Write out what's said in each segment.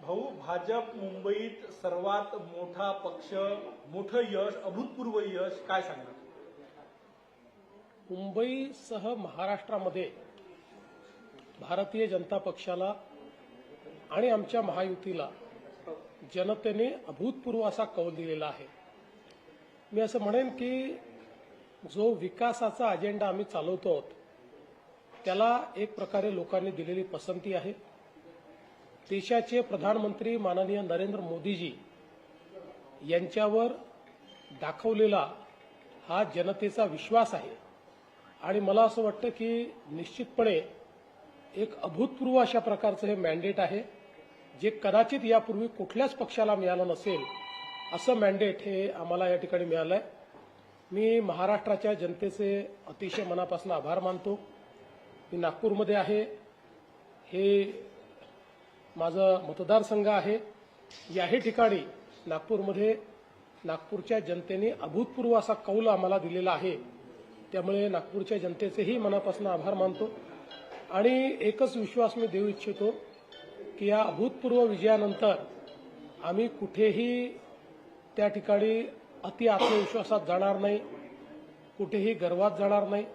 भाऊ, भाजप मुंबईत सर्वात मोठा पक्ष, मोठं यश, अभूतपूर्व यश, काय सांगणार? मुंबईसह महाराष्ट्रामध्ये भारतीय जनता पक्षाला आणि आमच्या महायुतीला जनतेने अभूतपूर्व असा कौल दिलेला आहे. मी असं म्हणेन की जो विकासाचा अजेंडा आम्ही चालवतो त्याला एक प्रकारे लोकांनी दिलेली पसंती आहे. देशाचे प्रधानमंत्री माननीय नरेंद्र मोदीजी यांच्यावर दाखवलेला हा जनतेचा विश्वास आहे आणि मला असं वाटतं की निश्चितपणे एक अभूतपूर्व अशा प्रकारचं हे मॅन्डेट आहे जे कदाचित यापूर्वी कुठल्याच पक्षाला मिळालं नसेल असं मॅन्डेट हे आम्हाला या ठिकाणी मिळालंय. मी महाराष्ट्राच्या जनतेचे अतिशय मनापासून आभार मानतो. मी नागपूरमध्ये आहे, हे माझं मतदारसंघ आहे. याही ठिकाणी नागपूरमध्ये नागपूरच्या जनतेने अभूतपूर्व असा कौल आम्हाला दिलेला आहे. त्यामुळे नागपूरच्या जनतेचेही मनापासून आभार मानतो आणि एकच विश्वास मी देऊ इच्छितो की या अभूतपूर्व विजयानंतर आम्ही कुठेही त्या ठिकाणी अति आत्मविश्वासात जाणार नाही, कुठेही गर्वात जाणार नाही.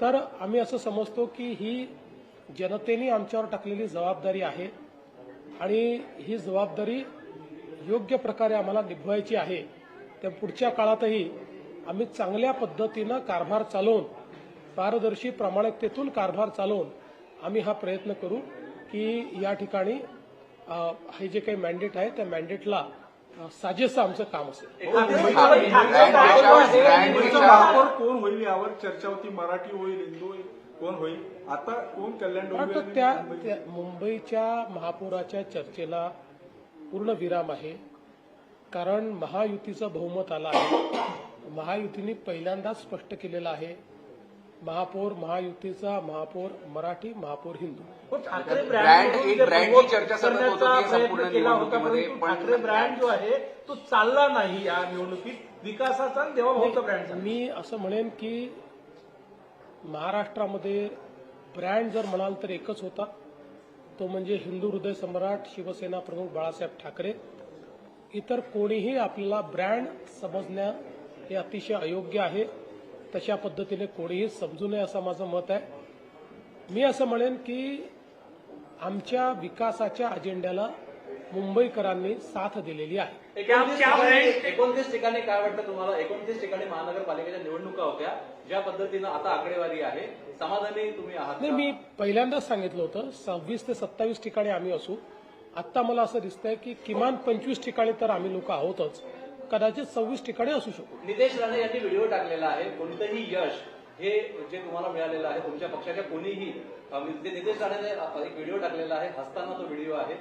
तर आम्ही असं समजतो की ही जनतेने आमच्यावर टाकलेली जबाबदारी आहे आणि ही जबाबदारी योग्य प्रकारे आम्हाला निभवायची आहे. त्या पुढच्या काळातही आम्ही चांगल्या पद्धतीनं कारभार चालवून, पारदर्शी प्रामाणिकतेतून कारभार चालवून आम्ही हा प्रयत्न करू की या ठिकाणी हे जे काही मॅन्डेट आहे त्या मॅन्डेटला साजेसं आमचं काम असेल. महापौर कोण होईल यावर चर्चा होती. मराठी होईल, हिंदू होईल, कोण होईल? आता कोण कल्याण डोंबिवली? त्या मुंबईच्या महापौराच्या चर्चेला पूर्ण विराम आहे, कारण महायुतीचं बहुमत आलं आहे. महायुतीने पहिल्यांदाच स्पष्ट केलेलं आहे महापौर महायुतीचा, महापौर मराठी, महापौर हिंदू. ठाकरे ब्रँड जो आहे तो चालला नाही या निवडणुकीत, विकासाचा देवाभाऊचा ब्रँड. मी असं म्हणेन की महाराष्ट्रामध्ये ब्रँड जर म्हणाल तर एकच होता, तो म्हणजे हिंदू हृदय सम्राट शिवसेना प्रमुख बाळासाहेब ठाकरे. इतर कोणीही आपल्याला ब्रँड समजणं हे अतिशय अयोग्य आहे. तशा पद्धतीने कोणीही समजू नये असं माझं मत आहे. मी असं म्हणेन की आमच्या विकासाच्या अजेंड्याला मुंबईकरांनी साथ दिलेली आहे. 29 ठिकाणी काय वाटतं तुम्हाला? 29 ठिकाणी महानगरपालिकेच्या निवडणुका होत्या, ज्या पद्धतीनं आता आकडेवारी आहे, समाधानी तुम्ही आहात? नाही, मी पहिल्यांदाच सांगितलं होतं 26 ते 27 ठिकाणी आम्ही असू. आता मला असं दिसतंय की किमान 25 ठिकाणी तर आम्ही लोक आहोतच, कदाचित 26 ठिकाणी असू शकू. नितेश राणे यांनी व्हिडिओ टाकलेला आहे, कोणतंही यश हे जे तुम्हाला मिळालेलं आहे तुमच्या पक्षाच्या कोणीही, नितेश राणेने एक व्हिडिओ टाकलेला आहे, हसताना तो व्हिडिओ आहे,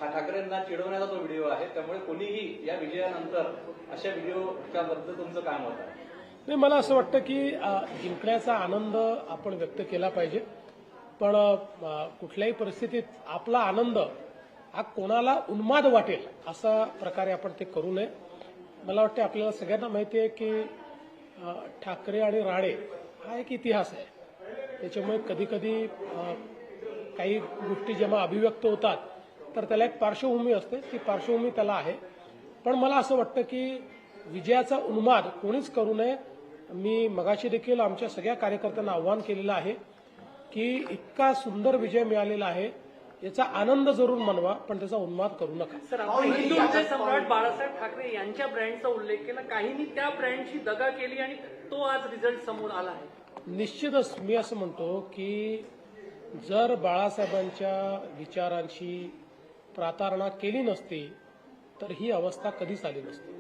ठाकरेंना चिडवण्याचा तो व्हिडिओ आहे. त्यामुळे कोणीही या विजयानंतर अशा व्हिडिओच्या बद्दल तुमचं काय मत आहे? नाही, मला असं वाटतं की जिंकण्याचा आनंद आपण व्यक्त केला पाहिजे, पण कुठल्याही परिस्थितीत आपला आनंद हा कोणाला उन्माद वाटेल असा प्रकारे आपण ते करू नये. मला वाटतं आपल्याला सगळ्यांना माहिती आहे की ठाकरे आणि राणे हा एक इतिहास आहे. त्याच्यामुळे कधी कधी काही गोष्टी जेव्हा अभिव्यक्त होतात तर त्याला एक पार्श्वभूमी असते, ती पार्श्वभूमी त्याला आहे. पण मला असं वाटतं की विजयाचा उन्माद कोणीच करू नये. मी मगाशी देखील आमच्या सगळ्या कार्यकर्त्यांना आव्हान केलेलं आहे की इतका सुंदर विजय मिळालेला आहे, याचा आनंद जरूर मानवा, पण त्याचा उन्माद करू नका. हिंदू हृदय सम्राट बाळासाहेब ठाकरे यांच्या ब्रँडचा उल्लेख केला, काहींनी त्या ब्रँडची दगा केली आणि तो आज रिझल्ट समोर आला आहे. निश्चितच मी असं म्हणतो की जर बाळासाहेबांच्या विचारांची प्रतारणा केली नसती तर ही अवस्था कधीच आली नसती.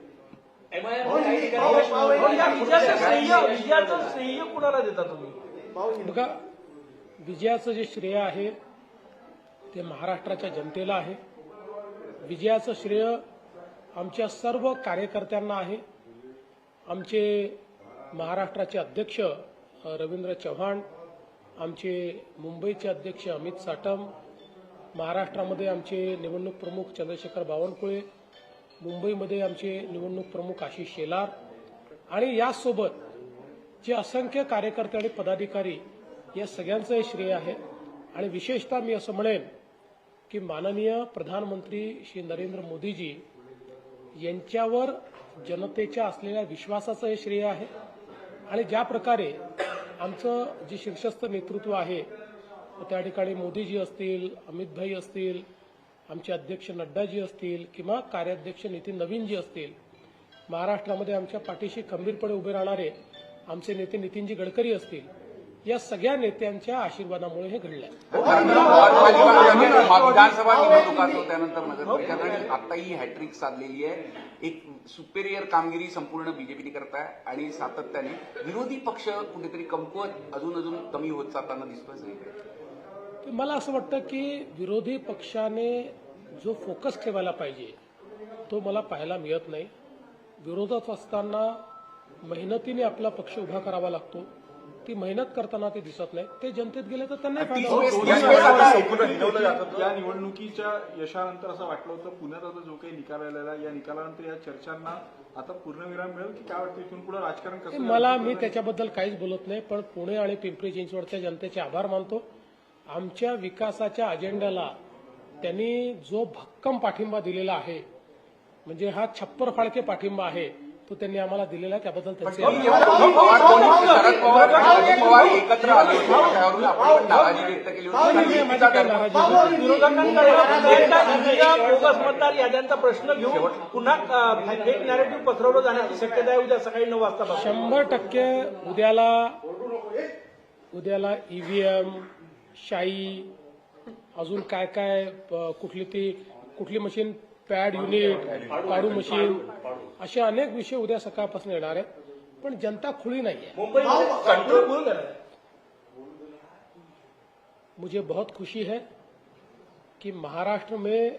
विजयाचं श्रेय कुणाला देता तुम्ही? बघा, विजयाचं जे श्रेय आहे ते महाराष्ट्राच्या जनतेला आहे. विजयाचं श्रेय आमच्या सर्व कार्यकर्त्यांना आहे. आमचे महाराष्ट्राचे अध्यक्ष रवींद्र चव्हाण, आमचे मुंबईचे अध्यक्ष अमित साटम, महाराष्ट्रामध्ये आमचे निवडणूक प्रमुख चंद्रशेखर बावनकुळे, मुंबईमध्ये आमचे निवडणूक प्रमुख आशिष शेलार आणि यासोबत जे असंख्य कार्यकर्ते आणि पदाधिकारी, या सगळ्यांचं हे श्रेय आहे. आणि विशेषतः मी असं म्हणेन की माननीय प्रधानमंत्री श्री नरेंद्र मोदीजी यांच्यावर जनतेच्या असलेल्या विश्वासाचं हे श्रेय आहे आणि ज्या प्रकारे आमचं जे शीर्षस्थ नेतृत्व आहे त्या ठिकाणी मोदीजी असतील, अमित भाई असतील, आमचे अध्यक्ष नड्डाजी असतील किंवा कार्याध्यक्ष नितीन नवीनजी असतील, महाराष्ट्रामध्ये आमच्या पाठीशी खंबीरपणे उभे राहणारे आमचे नेते नितीनजी गडकरी असतील, या सगळ्या नेत्यांच्या आशीर्वादामुळे हे घडलंय. विधानसभा निवडणूक असो त्यानंतर नगर परिषद आणि आता ही हॅट्रिक साधलेली आहे. एक सुपेरियर कामगिरी संपूर्ण बीजेपीने करत आहे आणि सातत्याने विरोधी पक्ष कुठेतरी कमकुवत अजून कमी होत जाताना दिसतोय सगळीकडे. मला असं वाटतं की विरोधी पक्षाने जो फोकस ठेवायला पाहिजे तो मला पाहायला मिळत नाही. विरोधात असताना मेहनतीने आपला पक्ष उभा करावा लागतो, ती मेहनत करताना ते दिसत नाही. ते जनतेत गेले तर त्यांना फायदा होतो. या निवडणुकीच्या यशानंतर असं वाटलं होतं पुण्यात आता जो काही निकाल आलेला या निकालानंतर या चर्चांना आता पूर्णविराम मिळेल की काय वाटतं इथून पुढे राजकारण कसं? मी त्याच्याबद्दल काहीच बोलत नाही, पण पुणे आणि पिंपरी चिंचवडच्या जनतेचे आभार मानतो. आमच्या विकासाच्या अजेंड्याला त्यांनी जो भक्कम पाठिंबा दिलेला आहे, म्हणजे हा छप्पर फाळके पाठिंबा आहे, तो त्यांनी आम्हाला दिलेला आहे, त्याबद्दल त्यांचे शरद पवार आणि अजित पवार एकत्र आले होते त्यावरून आपण नाराजी व्यक्त केली होती. बोगस मतदार याद्यांचा प्रश्न घेऊन पुन्हा फेक नॅरेटिव्ह पसरवलं जाण्याची शक्यता आहे उद्या सकाळी 9 वाजता. 100% उद्याला ईव्हीएम, शाई, अजून काय काय कुठली मशीन, पॅड युनिट, पाडू मशीन, असे अनेक विषय उद्या सकाळपासून येणार आहेत. पण जनता खुली नहीं है. मुझे बहुत खुशी है कि महाराष्ट्र में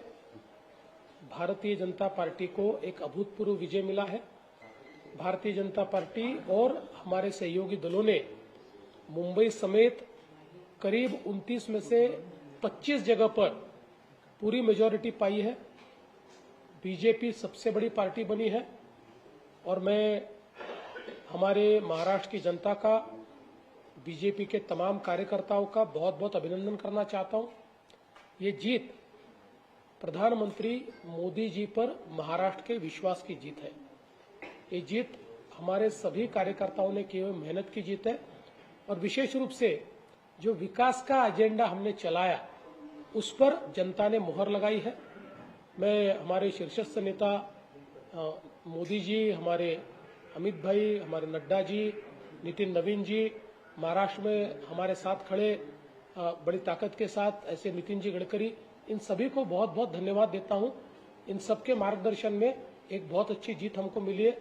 भारतीय जनता पार्टी को एक अभूतपूर्व विजय मिला है. भारतीय जनता पार्टी और हमारे सहयोगी दलों ने मुंबई समेत करीब 29 में से 25 जगह पर पूरी मेजॉरिटी पाई है. बीजेपी सबसे बड़ी पार्टी बनी है और मैं हमारे महाराष्ट्र की जनता का, बीजेपी के तमाम कार्यकर्ताओं का बहुत बहुत अभिनंदन करना चाहता हूं. ये जीत प्रधानमंत्री मोदी जी पर महाराष्ट्र के विश्वास की जीत है. ये जीत हमारे सभी कार्यकर्ताओं ने की हुई मेहनत की जीत है और विशेष रूप से जो विकास का एजेंडा हमने चलाया उस पर जनता ने मुहर लगाई है. मैं हमारे शीर्षस्थ नेता मोदी जी, हमारे अमित भाई, हमारे नड्डा जी, नितिन नवीन जी, महाराष्ट्र में हमारे साथ खड़े बड़ी ताकत के साथ ऐसे नितिन जी गडकरी, इन सभी को बहुत बहुत धन्यवाद देता हूं. इन सबके मार्गदर्शन में एक बहुत अच्छी जीत हमको मिली है.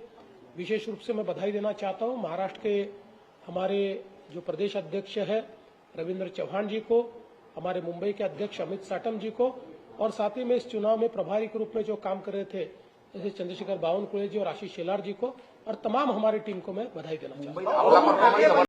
विशेष रूप से मैं बधाई देना चाहता हूं महाराष्ट्र के हमारे जो प्रदेश अध्यक्ष है रविंद्र चौहान जी को, हमारे मुंबई के अध्यक्ष अमित साटम जी को, और साथ ही में इस चुनाव में प्रभारी के रूप में जो काम कर रहे थे जैसे चंद्रशेखर बावनकुळे जी और आशीष शेलार जी को और तमाम हमारी टीम को मैं बधाई देना चाहता हूं.